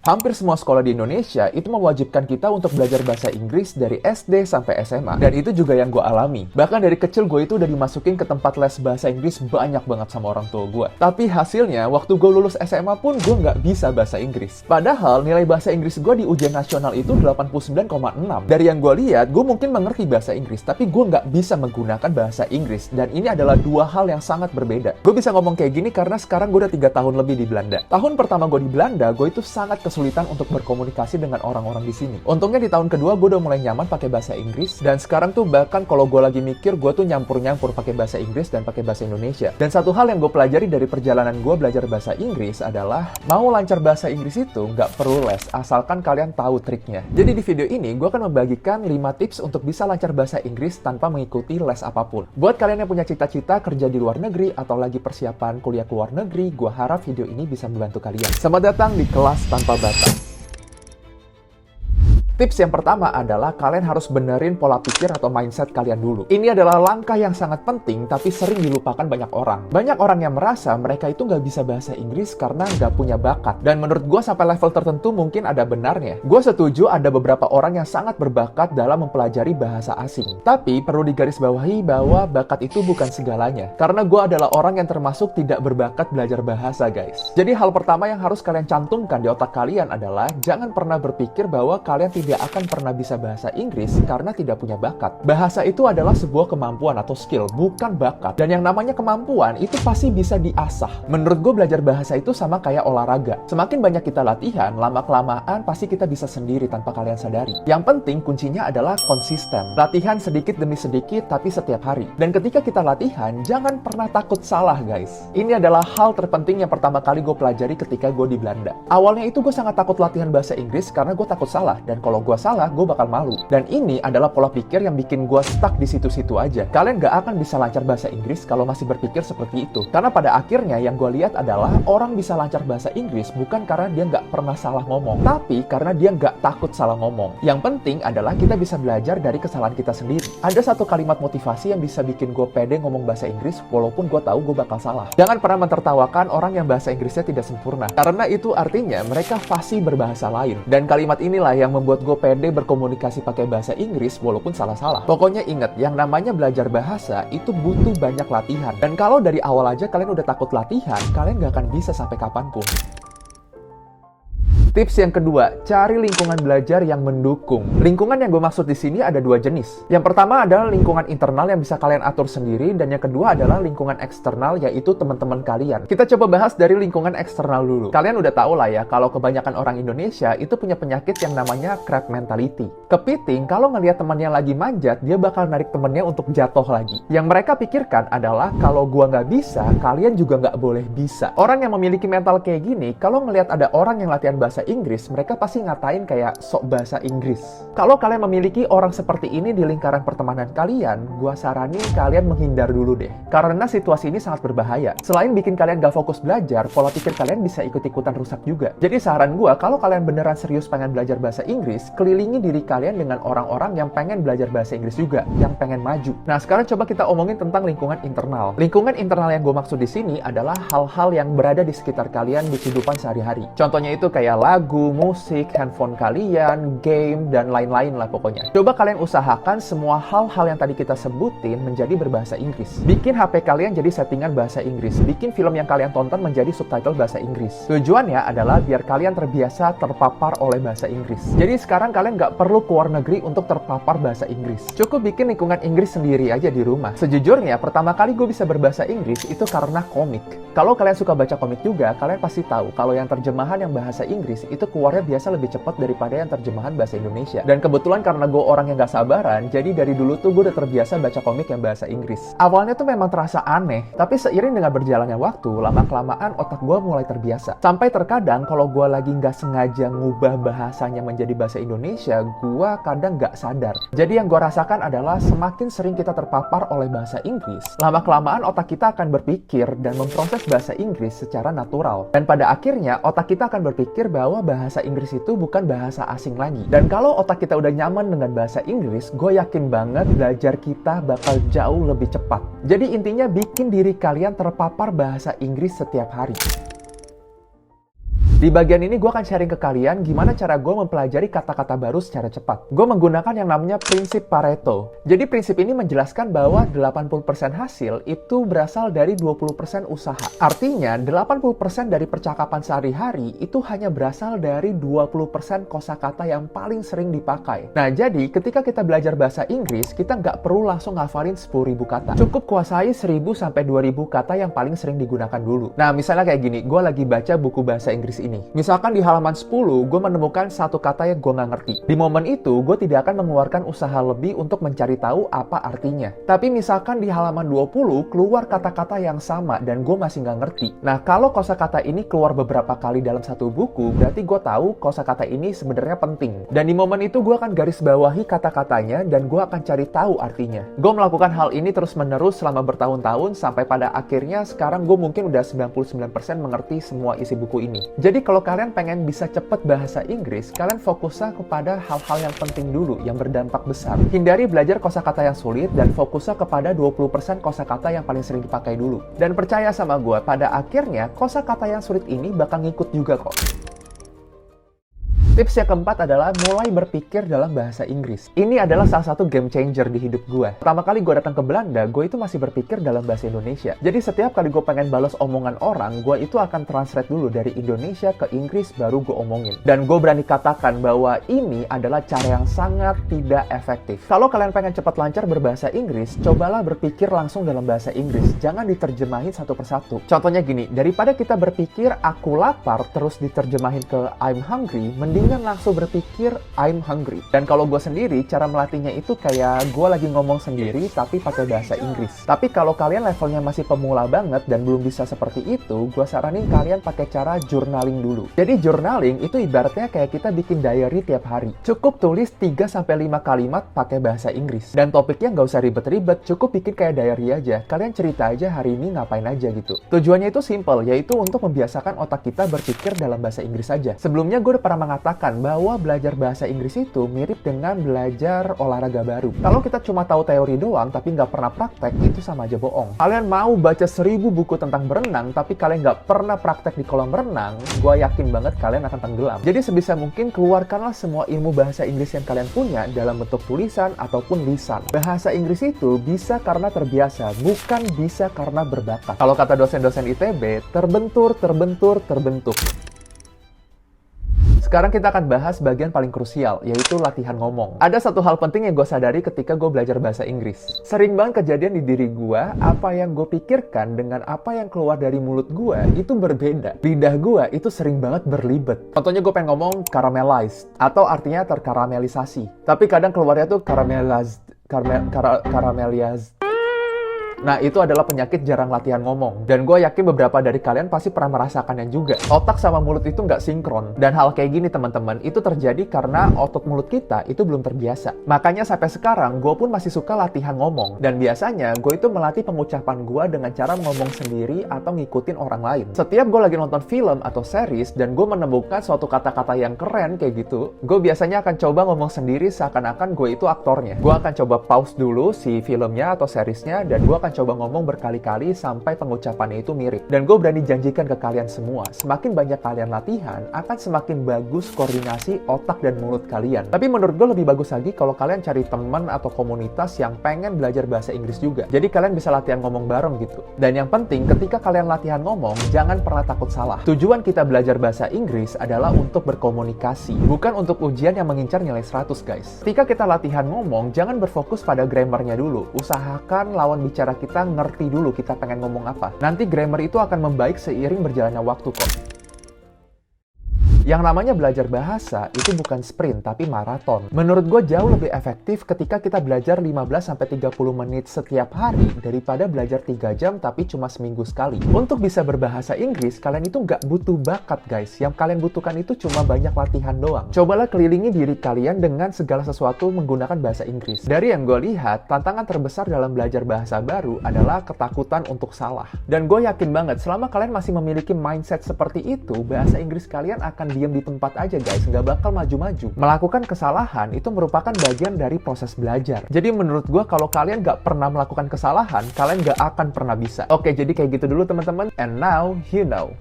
Hampir semua sekolah di Indonesia itu mewajibkan kita untuk belajar bahasa Inggris dari SD sampai SMA. Dan itu juga yang gue alami. Bahkan dari kecil gue itu udah dimasukin ke tempat les bahasa Inggris banyak banget sama orang tua gue. Tapi hasilnya, waktu gue lulus SMA pun gue nggak bisa bahasa Inggris. Padahal nilai bahasa Inggris gue di ujian nasional itu 89,6. Dari yang gue lihat, gue mungkin mengerti bahasa Inggris, tapi gue nggak bisa menggunakan bahasa Inggris. Dan ini adalah dua hal yang sangat berbeda. Gue bisa ngomong kayak gini karena sekarang gue udah 3 tahun lebih di Belanda. Tahun pertama gue di Belanda, gue itu sangat kesulitan untuk berkomunikasi dengan orang-orang di sini. Untungnya di tahun kedua gue udah mulai nyaman pakai bahasa Inggris, dan sekarang tuh bahkan kalau gue lagi mikir, gue tuh nyampur-nyampur pakai bahasa Inggris dan pakai bahasa Indonesia. Dan satu hal yang gue pelajari dari perjalanan gue belajar bahasa Inggris adalah mau lancar bahasa Inggris itu nggak perlu les, asalkan kalian tahu triknya. Jadi di video ini gue akan membagikan 5 tips untuk bisa lancar bahasa Inggris tanpa mengikuti les apapun. Buat kalian yang punya cita-cita kerja di luar negeri atau lagi persiapan kuliah ke luar negeri, gue harap video ini bisa membantu kalian. Selamat datang di Kelas Tanpa Batas. Tips yang pertama adalah kalian harus benerin pola pikir atau mindset kalian dulu. Ini adalah langkah yang sangat penting, tapi sering dilupakan banyak orang. Banyak orang yang merasa mereka itu nggak bisa bahasa Inggris karena nggak punya bakat. Dan menurut gue sampai level tertentu mungkin ada benarnya. Gue setuju ada beberapa orang yang sangat berbakat dalam mempelajari bahasa asing. Tapi perlu digarisbawahi bahwa bakat itu bukan segalanya. Karena gue adalah orang yang termasuk tidak berbakat belajar bahasa, guys. Jadi hal pertama yang harus kalian cantumkan di otak kalian adalah jangan pernah berpikir bahwa kalian tidak akan pernah bisa bahasa Inggris karena tidak punya bakat. Bahasa itu adalah sebuah kemampuan atau skill, bukan bakat. Dan yang namanya kemampuan itu pasti bisa diasah. Menurut gue belajar bahasa itu sama kayak olahraga. Semakin banyak kita latihan, lama-kelamaan pasti kita bisa sendiri tanpa kalian sadari. Yang penting kuncinya adalah konsisten. Latihan sedikit demi sedikit tapi setiap hari. Dan ketika kita latihan, jangan pernah takut salah, guys. Ini adalah hal terpenting yang pertama kali gue pelajari ketika gue di Belanda. Awalnya itu gue sangat takut latihan bahasa Inggris karena gue takut salah. Dan kalau gue salah, gue bakal malu. Dan ini adalah pola pikir yang bikin gue stuck di situ-situ aja. Kalian gak akan bisa lancar bahasa Inggris kalau masih berpikir seperti itu. Karena pada akhirnya yang gue lihat adalah orang bisa lancar bahasa Inggris bukan karena dia gak pernah salah ngomong, tapi karena dia gak takut salah ngomong. Yang penting adalah kita bisa belajar dari kesalahan kita sendiri. Ada satu kalimat motivasi yang bisa bikin gue pede ngomong bahasa Inggris walaupun gue tahu gue bakal salah. Jangan pernah mentertawakan orang yang bahasa Inggrisnya tidak sempurna, karena itu artinya mereka fasih berbahasa lain. Dan kalimat inilah yang membuat gue pede berkomunikasi pakai bahasa Inggris walaupun salah-salah. Pokoknya ingat, yang namanya belajar bahasa itu butuh banyak latihan. Dan kalau dari awal aja kalian udah takut latihan, kalian gak akan bisa sampai kapanpun. Tips yang kedua, cari lingkungan belajar yang mendukung. Lingkungan yang gue maksud di sini ada 2 jenis. Yang pertama adalah lingkungan internal yang bisa kalian atur sendiri, dan yang kedua adalah lingkungan eksternal, yaitu teman-teman kalian. Kita coba bahas dari lingkungan eksternal dulu. Kalian udah tahu lah ya, kalau kebanyakan orang Indonesia itu punya penyakit yang namanya crab mentality. Kepiting, kalau ngelihat temannya lagi manjat, dia bakal narik temennya untuk jatuh lagi. Yang mereka pikirkan adalah, kalau gua nggak bisa, kalian juga nggak boleh bisa. Orang yang memiliki mental kayak gini, kalau ngelihat ada orang yang latihan bahasa Inggris, mereka pasti ngatain kayak sok bahasa Inggris. Kalau kalian memiliki orang seperti ini di lingkaran pertemanan kalian, gua saranin kalian menghindar dulu deh. Karena situasi ini sangat berbahaya. Selain bikin kalian gak fokus belajar, pola pikir kalian bisa ikut-ikutan rusak juga. Jadi saran gua, kalau kalian beneran serius pengen belajar bahasa Inggris, kelilingi diri kalian dengan orang-orang yang pengen belajar bahasa Inggris juga, yang pengen maju. Nah, sekarang coba kita omongin tentang lingkungan internal. Lingkungan internal yang gue maksud di sini adalah hal-hal yang berada di sekitar kalian di kehidupan sehari-hari. Contohnya itu kayak lagu, musik, handphone kalian, game, dan lain-lain lah pokoknya. Coba kalian usahakan semua hal-hal yang tadi kita sebutin menjadi berbahasa Inggris. Bikin HP kalian jadi settingan bahasa Inggris. Bikin film yang kalian tonton menjadi subtitle bahasa Inggris. Tujuannya adalah biar kalian terbiasa terpapar oleh bahasa Inggris. Jadi sekarang kalian nggak perlu keluar negeri untuk terpapar bahasa Inggris. Cukup bikin lingkungan Inggris sendiri aja di rumah. Sejujurnya, pertama kali gue bisa berbahasa Inggris itu karena komik. Kalau kalian suka baca komik juga, kalian pasti tahu kalau yang terjemahan yang bahasa Inggris itu keluarnya biasa lebih cepat daripada yang terjemahan bahasa Indonesia. Dan kebetulan karena gue orang yang gak sabaran, jadi dari dulu tuh gue udah terbiasa baca komik yang bahasa Inggris. Awalnya tuh memang terasa aneh, tapi seiring dengan berjalannya waktu, lama-kelamaan otak gue mulai terbiasa. Sampai terkadang kalau gue lagi gak sengaja ngubah bahasanya menjadi bahasa Indonesia, gue kadang gak sadar. Jadi yang gue rasakan adalah semakin sering kita terpapar oleh bahasa Inggris, lama-kelamaan otak kita akan berpikir dan memproses bahasa Inggris secara natural. Dan pada akhirnya otak kita akan berpikir bahwa bahasa Inggris itu bukan bahasa asing lagi. Dan kalau otak kita udah nyaman dengan bahasa Inggris, gue yakin banget belajar kita bakal jauh lebih cepat. Jadi intinya bikin diri kalian terpapar bahasa Inggris setiap hari. Di bagian ini gue akan sharing ke kalian gimana cara gue mempelajari kata-kata baru secara cepat. Gue menggunakan yang namanya prinsip Pareto. Jadi prinsip ini menjelaskan bahwa 80% hasil itu berasal dari 20% usaha. Artinya 80% dari percakapan sehari-hari itu hanya berasal dari 20% kosakata yang paling sering dipakai. Nah jadi ketika kita belajar bahasa Inggris, kita nggak perlu langsung ngafalin 10.000 kata. Cukup kuasai 1.000 sampai 2.000 kata yang paling sering digunakan dulu. Nah misalnya kayak gini, gue lagi baca buku bahasa Inggris ini. Misalkan di halaman 10, gue menemukan satu kata yang gue nggak ngerti. Di momen itu, gue tidak akan mengeluarkan usaha lebih untuk mencari tahu apa artinya. Tapi misalkan di halaman 20, keluar kata-kata yang sama dan gue masih nggak ngerti. Nah, kalau kosakata ini keluar beberapa kali dalam satu buku, berarti gue tahu kosakata ini sebenarnya penting. Dan di momen itu, gue akan garis bawahi kata-katanya dan gue akan cari tahu artinya. Gue melakukan hal ini terus-menerus selama bertahun-tahun sampai pada akhirnya sekarang gue mungkin udah 99% mengerti semua isi buku ini. Jadi kalau kalian pengen bisa cepet bahasa Inggris, kalian fokusnya kepada hal-hal yang penting dulu, yang berdampak besar. Hindari belajar kosakata yang sulit dan fokusnya kepada 20% kosakata yang paling sering dipakai dulu. Dan percaya sama gue, pada akhirnya kosakata yang sulit ini bakal ngikut juga kok. Tips yang keempat adalah mulai berpikir dalam bahasa Inggris. Ini adalah salah satu game changer di hidup gue. Pertama kali gue datang ke Belanda, gue itu masih berpikir dalam bahasa Indonesia. Jadi setiap kali gue pengen balas omongan orang, gue itu akan translate dulu dari Indonesia ke Inggris baru gue omongin. Dan gue berani katakan bahwa ini adalah cara yang sangat tidak efektif. Kalau kalian pengen cepat lancar berbahasa Inggris, cobalah berpikir langsung dalam bahasa Inggris. Jangan diterjemahin satu persatu. Contohnya gini, daripada kita berpikir aku lapar terus diterjemahin ke I'm hungry, mendingan langsung berpikir I'm hungry. Dan kalau gue sendiri, cara melatihnya itu kayak gue lagi ngomong sendiri tapi pakai bahasa Inggris. Tapi kalau kalian levelnya masih pemula banget dan belum bisa seperti itu, gue saranin kalian pakai cara journaling dulu. Jadi journaling itu ibaratnya kayak kita bikin diary tiap hari. Cukup tulis 3-5 kalimat pakai bahasa Inggris. Dan topiknya nggak usah ribet-ribet, cukup bikin kayak diary aja. Kalian cerita aja hari ini ngapain aja gitu. Tujuannya itu simple, yaitu untuk membiasakan otak kita berpikir dalam bahasa Inggris aja. Sebelumnya gue udah pernah mengatakan bahwa belajar bahasa Inggris itu mirip dengan belajar olahraga baru. Kalau kita cuma tahu teori doang tapi nggak pernah praktek, itu sama aja bohong. Kalian mau baca 1000 buku tentang berenang tapi kalian nggak pernah praktek di kolam renang, gue yakin banget kalian akan tenggelam. Jadi sebisa mungkin keluarkanlah semua ilmu bahasa Inggris yang kalian punya dalam bentuk tulisan ataupun lisan. Bahasa Inggris itu bisa karena terbiasa, bukan bisa karena berbakat. Kalau kata dosen-dosen ITB, terbentur. Sekarang kita akan bahas bagian paling krusial, yaitu latihan ngomong. Ada satu hal penting yang gue sadari ketika gue belajar bahasa Inggris. Sering banget kejadian di diri gue, apa yang gue pikirkan dengan apa yang keluar dari mulut gue, itu berbeda. Lidah gue itu sering banget berlibet. Contohnya gue pengen ngomong caramelized, atau artinya terkaramelisasi. Tapi kadang keluarnya tuh caramelized. Nah, itu adalah penyakit jarang latihan ngomong. Dan gue yakin beberapa dari kalian pasti pernah merasakannya juga. Otak sama mulut itu nggak sinkron. Dan hal kayak gini, teman-teman, itu terjadi karena otot mulut kita itu belum terbiasa. Makanya sampai sekarang, gue pun masih suka latihan ngomong. Dan biasanya, gue itu melatih pengucapan gue dengan cara ngomong sendiri atau ngikutin orang lain. Setiap gue lagi nonton film atau series, dan gue menemukan suatu kata-kata yang keren kayak gitu, gue biasanya akan coba ngomong sendiri seakan-akan gue itu aktornya. Gue akan coba pause dulu si filmnya atau seriesnya, dan gue akan coba ngomong berkali-kali sampai pengucapannya itu mirip. Dan gue berani janjikan ke kalian semua, semakin banyak kalian latihan, akan semakin bagus koordinasi otak dan mulut kalian. Tapi menurut gue lebih bagus lagi kalau kalian cari teman atau komunitas yang pengen belajar bahasa Inggris juga. Jadi kalian bisa latihan ngomong bareng gitu. Dan yang penting, ketika kalian latihan ngomong, jangan pernah takut salah. Tujuan kita belajar bahasa Inggris adalah untuk berkomunikasi, bukan untuk ujian yang mengincar nilai 100, guys. Ketika kita latihan ngomong, jangan berfokus pada grammarnya dulu. Usahakan lawan bicara kita ngerti dulu kita pengen ngomong apa. Nanti grammar itu akan membaik seiring berjalannya waktu kok. Yang namanya belajar bahasa itu bukan sprint tapi maraton. Menurut gue jauh lebih efektif ketika kita belajar 15-30 menit setiap hari daripada belajar 3 jam tapi cuma seminggu sekali. Untuk bisa berbahasa Inggris, kalian itu nggak butuh bakat, guys. Yang kalian butuhkan itu cuma banyak latihan doang. Cobalah kelilingi diri kalian dengan segala sesuatu menggunakan bahasa Inggris. Dari yang gue lihat, tantangan terbesar dalam belajar bahasa baru adalah ketakutan untuk salah. Dan gue yakin banget, selama kalian masih memiliki mindset seperti itu, bahasa Inggris kalian akan diam di tempat aja, guys, nggak bakal maju-maju. Melakukan kesalahan itu merupakan bagian dari proses belajar. Jadi menurut gue, kalau kalian nggak pernah melakukan kesalahan, kalian nggak akan pernah bisa. Oke, jadi kayak gitu dulu teman-teman. And now you know.